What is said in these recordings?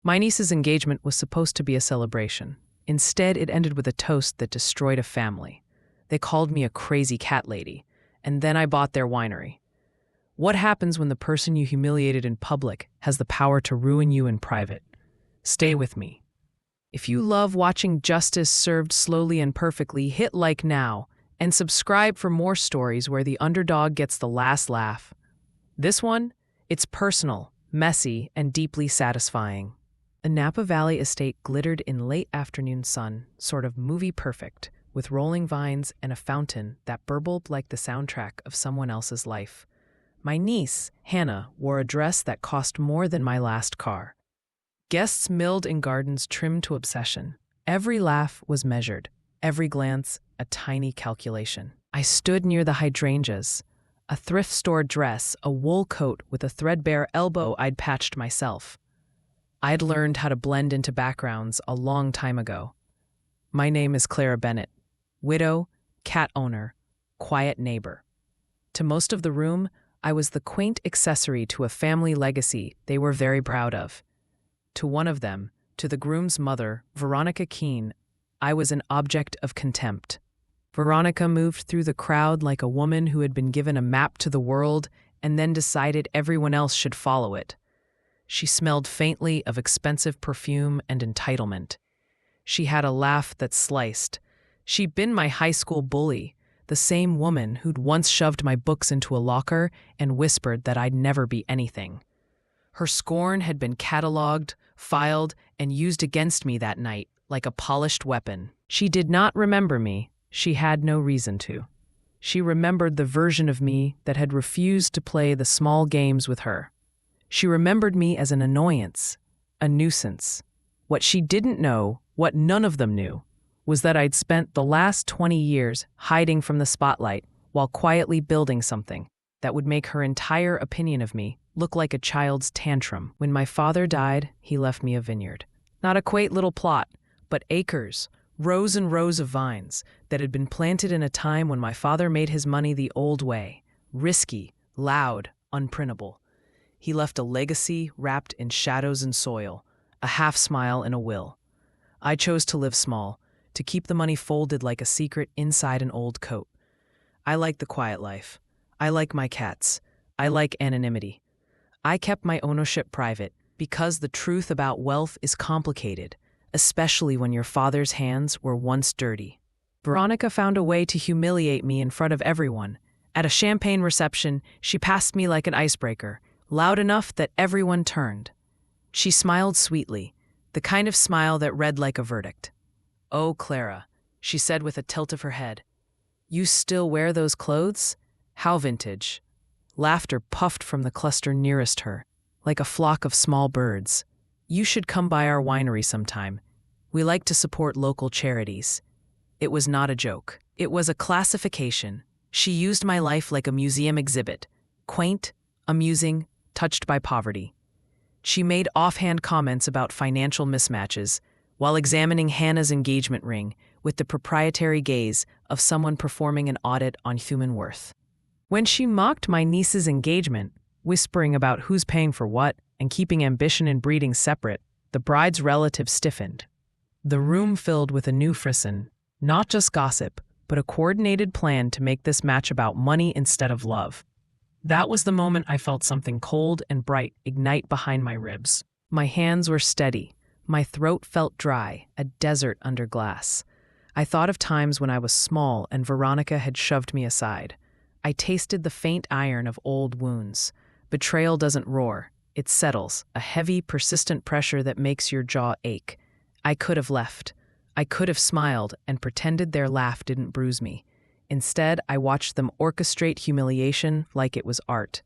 My niece's engagement was supposed to be a celebration. Instead, it ended with a toast that destroyed a family. They called me a crazy cat lady, and then I bought their winery. What happens when the person you humiliated in public has the power to ruin you in private? Stay with me. If you love watching justice served slowly and perfectly, hit like now and subscribe for more stories where the underdog gets the last laugh. This one, it's personal, messy, and deeply satisfying. A Napa Valley estate glittered in late afternoon sun, sort of movie perfect, with rolling vines and a fountain that burbled like the soundtrack of someone else's life. My niece, Hannah, wore a dress that cost more than my last car. Guests milled in gardens trimmed to obsession. Every laugh was measured, every glance a tiny calculation. I stood near the hydrangeas, a thrift store dress, a wool coat with a threadbare elbow I'd patched myself. I'd learned how to blend into backgrounds a long time ago. My name is Clara Bennett, widow, cat owner, quiet neighbor. To most of the room, I was the quaint accessory to a family legacy they were very proud of. To one of them, to the groom's mother, Veronica Keene, I was an object of contempt. Veronica moved through the crowd like a woman who had been given a map to the world and then decided everyone else should follow it. She smelled faintly of expensive perfume and entitlement. She had a laugh that sliced. She'd been my high school bully, the same woman who'd once shoved my books into a locker and whispered that I'd never be anything. Her scorn had been cataloged, filed, and used against me that night like a polished weapon. She did not remember me. She had no reason to. She remembered the version of me that had refused to play the small games with her. She remembered me as an annoyance, a nuisance. What she didn't know, what none of them knew, was that I'd spent the last 20 years hiding from the spotlight while quietly building something that would make her entire opinion of me look like a child's tantrum. When my father died, he left me a vineyard. Not a quaint little plot, but acres, rows and rows of vines that had been planted in a time when my father made his money the old way, risky, loud, unprintable. He left a legacy wrapped in shadows and soil, a half smile and a will. I chose to live small, to keep the money folded like a secret inside an old coat. I like the quiet life. I like my cats. I like anonymity. I kept my ownership private because the truth about wealth is complicated, especially when your father's hands were once dirty. Veronica found a way to humiliate me in front of everyone. At a champagne reception, she passed me like an icebreaker, loud enough that everyone turned. She smiled sweetly, the kind of smile that read like a verdict. "Oh, Clara," she said with a tilt of her head. "You still wear those clothes? How vintage." Laughter puffed from the cluster nearest her, like a flock of small birds. "You should come by our winery sometime. We like to support local charities." It was not a joke. It was a classification. She used my life like a museum exhibit, quaint, amusing, touched by poverty. She made offhand comments about financial mismatches while examining Hannah's engagement ring with the proprietary gaze of someone performing an audit on human worth. When she mocked my niece's engagement, whispering about who's paying for what and keeping ambition and breeding separate, the bride's relatives stiffened. The room filled with a new frisson, not just gossip, but a coordinated plan to make this match about money instead of love. That was the moment I felt something cold and bright ignite behind my ribs. My hands were steady. My throat felt dry, a desert under glass. I thought of times when I was small and Veronica had shoved me aside. I tasted the faint iron of old wounds. Betrayal doesn't roar. It settles, a heavy, persistent pressure that makes your jaw ache. I could have left. I could have smiled and pretended their laugh didn't bruise me. Instead, I watched them orchestrate humiliation like it was art.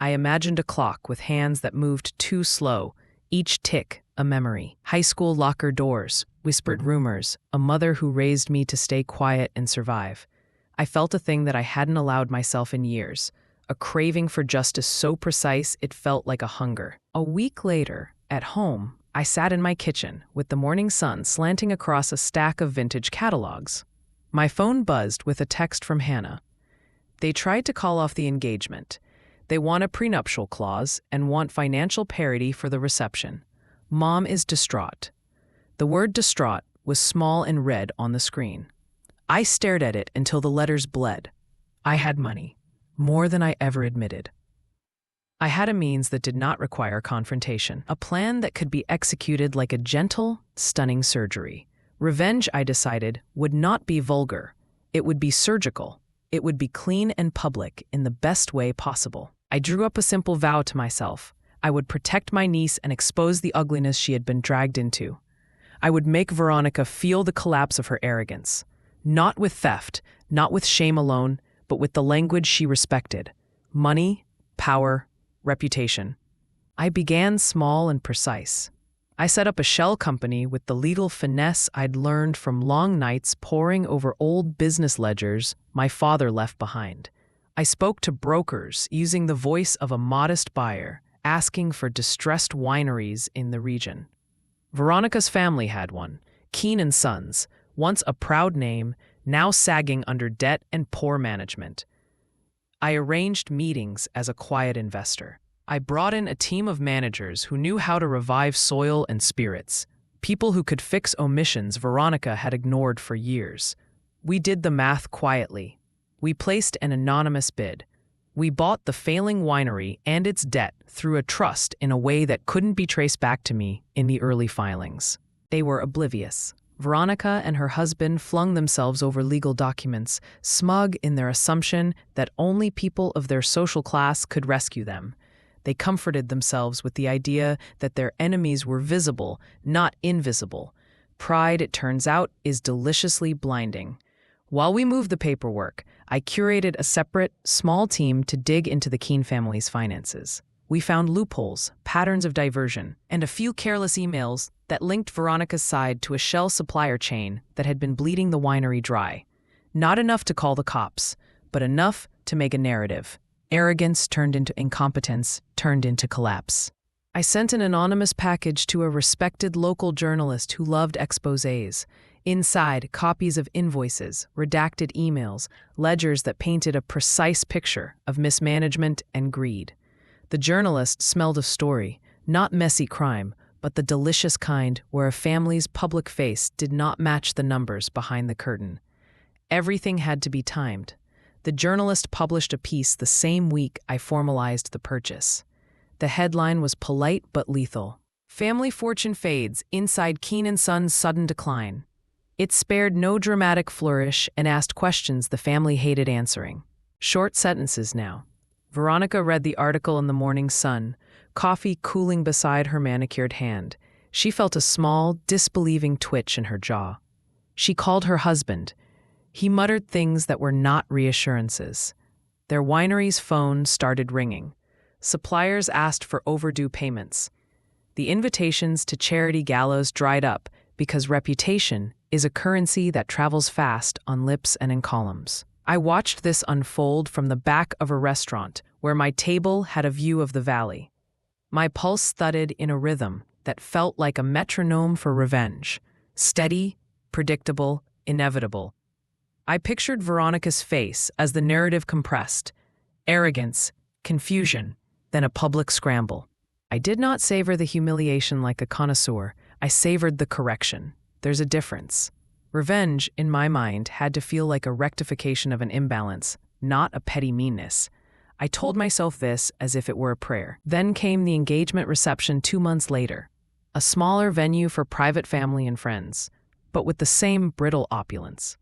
I imagined a clock with hands that moved too slow, each tick a memory. High school locker doors, whispered rumors, a mother who raised me to stay quiet and survive. I felt a thing that I hadn't allowed myself in years, a craving for justice so precise it felt like a hunger. A week later, at home, I sat in my kitchen with the morning sun slanting across a stack of vintage catalogs. My phone buzzed with a text from Hannah. They tried to call off the engagement. They want a prenuptial clause and want financial parity for the reception. Mom is distraught. The word distraught was small and red on the screen. I stared at it until the letters bled. I had money, more than I ever admitted. I had a means that did not require confrontation, a plan that could be executed like a gentle, stunning surgery. Revenge, I decided, would not be vulgar. It would be surgical. It would be clean and public in the best way possible. I drew up a simple vow to myself. I would protect my niece and expose the ugliness she had been dragged into. I would make Veronica feel the collapse of her arrogance. Not with theft, not with shame alone, but with the language she respected. Money, power, reputation. I began small and precise. I set up a shell company with the legal finesse I'd learned from long nights poring over old business ledgers my father left behind. I spoke to brokers using the voice of a modest buyer, asking for distressed wineries in the region. Veronica's family had one, Keen & Sons, once a proud name, now sagging under debt and poor management. I arranged meetings as a quiet investor. I brought in a team of managers who knew how to revive soil and spirits, people who could fix omissions Veronica had ignored for years. We did the math quietly. We placed an anonymous bid. We bought the failing winery and its debt through a trust in a way that couldn't be traced back to me in the early filings. They were oblivious. Veronica and her husband flung themselves over legal documents, smug in their assumption that only people of their social class could rescue them. They comforted themselves with the idea that their enemies were visible, not invisible. Pride, it turns out, is deliciously blinding. While we moved the paperwork, I curated a separate, small team to dig into the Keen family's finances. We found loopholes, patterns of diversion, and a few careless emails that linked Veronica's side to a shell supplier chain that had been bleeding the winery dry. Not enough to call the cops, but enough to make a narrative. Arrogance turned into incompetence, turned into collapse. I sent an anonymous package to a respected local journalist who loved exposés. Inside, copies of invoices, redacted emails, ledgers that painted a precise picture of mismanagement and greed. The journalist smelled of story, not messy crime, but the delicious kind where a family's public face did not match the numbers behind the curtain. Everything had to be timed. The journalist published a piece the same week I formalized the purchase. The headline was polite but lethal. Family fortune fades inside Keen & Sons' sudden decline. It spared no dramatic flourish and asked questions the family hated answering. Short sentences now. Veronica read the article in the Morning Sun, coffee cooling beside her manicured hand. She felt a small, disbelieving twitch in her jaw. She called her husband. He muttered things that were not reassurances. Their winery's phone started ringing. Suppliers asked for overdue payments. The invitations to charity galas dried up because reputation is a currency that travels fast on lips and in columns. I watched this unfold from the back of a restaurant where my table had a view of the valley. My pulse thudded in a rhythm that felt like a metronome for revenge. Steady, predictable, inevitable. I pictured Veronica's face as the narrative compressed. Arrogance, confusion, then a public scramble. I did not savor the humiliation like a connoisseur. I savored the correction. There's a difference. Revenge, in my mind, had to feel like a rectification of an imbalance, not a petty meanness. I told myself this as if it were a prayer. Then came the engagement reception 2 months later. A smaller venue for private family and friends, but with the same brittle opulence.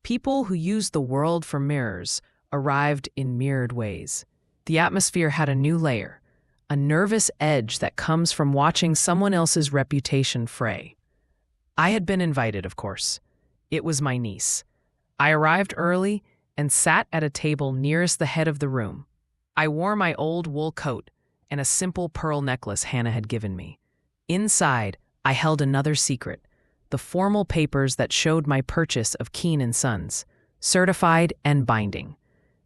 People who used the world for mirrors arrived in mirrored ways. The atmosphere had a new layer, a nervous edge that comes from watching someone else's reputation fray. I had been invited, of course. It was my niece. I arrived early and sat at a table nearest the head of the room. I wore my old wool coat and a simple pearl necklace Hannah had given me. Inside, I held another secret, the formal papers that showed my purchase of Keen & Sons, certified and binding.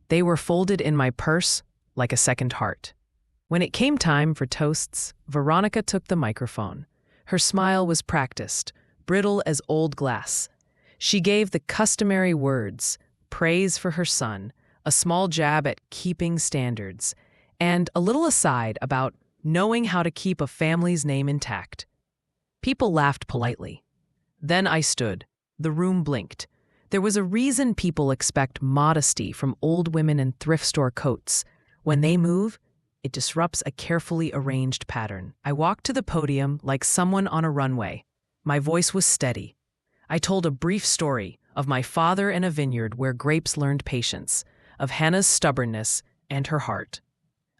They were folded in my purse like a second heart. When it came time for toasts, Veronica took the microphone. Her smile was practiced, brittle as old glass. She gave the customary words, praise for her son, a small jab at keeping standards, and a little aside about knowing how to keep a family's name intact. People laughed politely. Then I stood. The room blinked. There was a reason people expect modesty from old women in thrift store coats. When they move, it disrupts a carefully arranged pattern. I walked to the podium like someone on a runway. My voice was steady. I told a brief story of my father in a vineyard where grapes learned patience, of Hannah's stubbornness and her heart.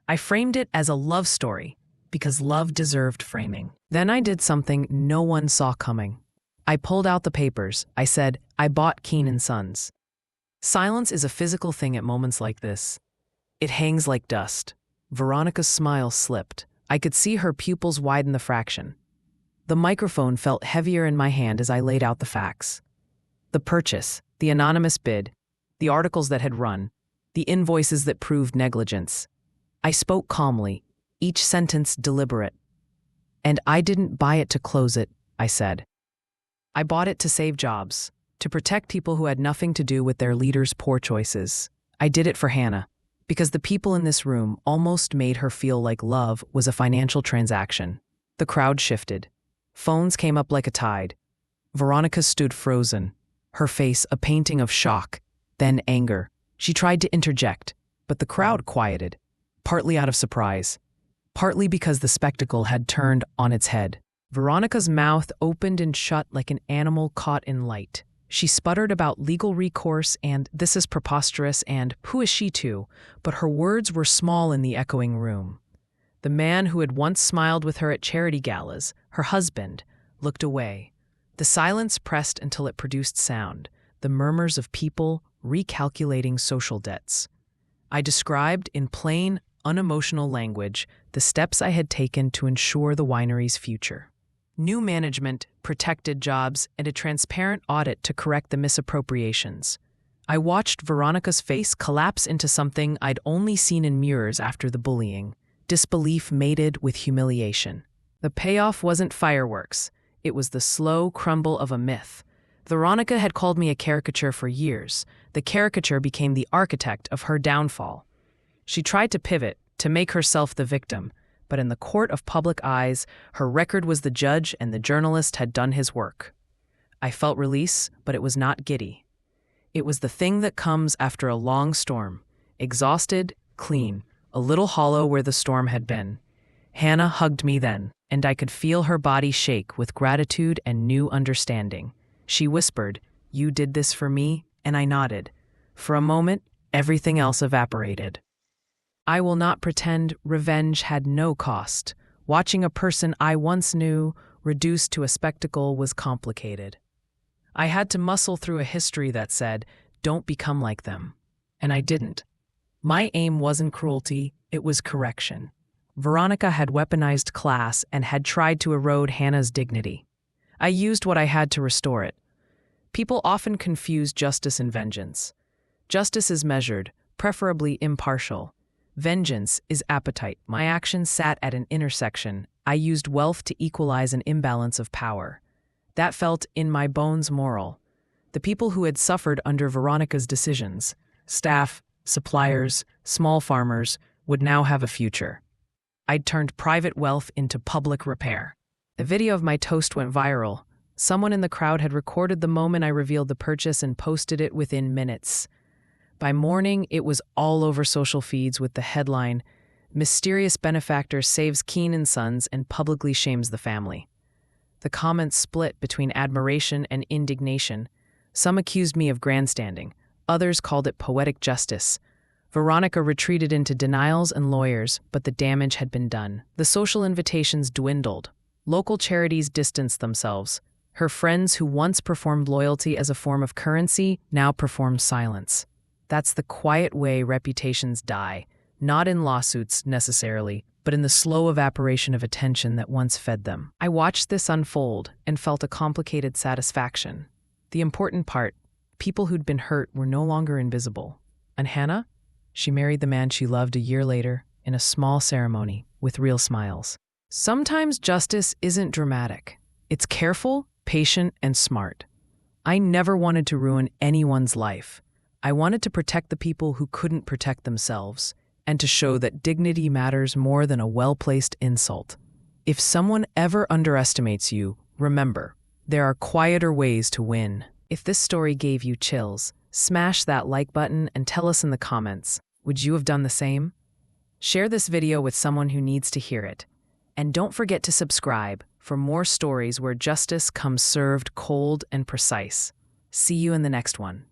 I framed it as a love story because love deserved framing. Then I did something no one saw coming. I pulled out the papers. I said, I bought Keen & Sons. Silence is a physical thing at moments like this. It hangs like dust. Veronica's smile slipped. I could see her pupils widen the fraction. The microphone felt heavier in my hand as I laid out the facts. The purchase, the anonymous bid, the articles that had run, the invoices that proved negligence. I spoke calmly, each sentence deliberate. And I didn't buy it to close it, I said. I bought it to save jobs, to protect people who had nothing to do with their leaders' poor choices. I did it for Hannah, because the people in this room almost made her feel like love was a financial transaction. The crowd shifted. Phones came up like a tide. Veronica stood frozen, her face a painting of shock, then anger. She tried to interject, but the crowd quieted, partly out of surprise, partly because the spectacle had turned on its head. Veronica's mouth opened and shut like an animal caught in light. She sputtered about legal recourse and this is preposterous and who is she to, but her words were small in the echoing room. The man who had once smiled with her at charity galas, her husband, looked away. The silence pressed until it produced sound, the murmurs of people recalculating social debts. I described in plain, unemotional language the steps I had taken to ensure the winery's future. New management, protected jobs, and a transparent audit to correct the misappropriations. I watched Veronica's face collapse into something I'd only seen in mirrors after the bullying. Disbelief mated with humiliation. The payoff wasn't fireworks. It was the slow crumble of a myth. Veronica had called me a caricature for years. The caricature became the architect of her downfall. She tried to pivot, to make herself the victim, but in the court of public eyes, her record was the judge and the journalist had done his work. I felt release, but it was not giddy. It was the thing that comes after a long storm, exhausted, clean, a little hollow where the storm had been. Hannah hugged me then, and I could feel her body shake with gratitude and new understanding. She whispered, "You did this for me," and I nodded. For a moment, everything else evaporated. I will not pretend revenge had no cost. Watching a person I once knew reduced to a spectacle was complicated. I had to muscle through a history that said, "Don't become like them." And I didn't. My aim wasn't cruelty, it was correction. Veronica had weaponized class and had tried to erode Hannah's dignity. I used what I had to restore it. People often confuse justice and vengeance. Justice is measured, preferably impartial. Vengeance is appetite. My actions sat at an intersection. I used wealth to equalize an imbalance of power. That felt in my bones moral. The people who had suffered under Veronica's decisions, staff, suppliers, small farmers, would now have a future. I'd turned private wealth into public repair. The video of my toast went viral. Someone in the crowd had recorded the moment I revealed the purchase and posted it within minutes. By morning, it was all over social feeds with the headline, "Mysterious Benefactor Saves Keen & Sons and Publicly Shames the Family." The comments split between admiration and indignation. Some accused me of grandstanding. Others called it poetic justice. Veronica retreated into denials and lawyers, but the damage had been done. The social invitations dwindled. Local charities distanced themselves. Her friends who once performed loyalty as a form of currency now performed silence. That's the quiet way reputations die, not in lawsuits necessarily, but in the slow evaporation of attention that once fed them. I watched this unfold and felt a complicated satisfaction. The important part, people who'd been hurt were no longer invisible. And Hannah? She married the man she loved a year later in a small ceremony with real smiles. Sometimes justice isn't dramatic. It's careful, patient, and smart. I never wanted to ruin anyone's life. I wanted to protect the people who couldn't protect themselves, and to show that dignity matters more than a well-placed insult. If someone ever underestimates you, Remember, there are quieter ways to win. If this story gave you chills, smash that like button and tell us in the comments, would you have done the same? Share this video with someone who needs to hear it. And don't forget to subscribe for more stories where justice comes served cold and precise. See you in the next one.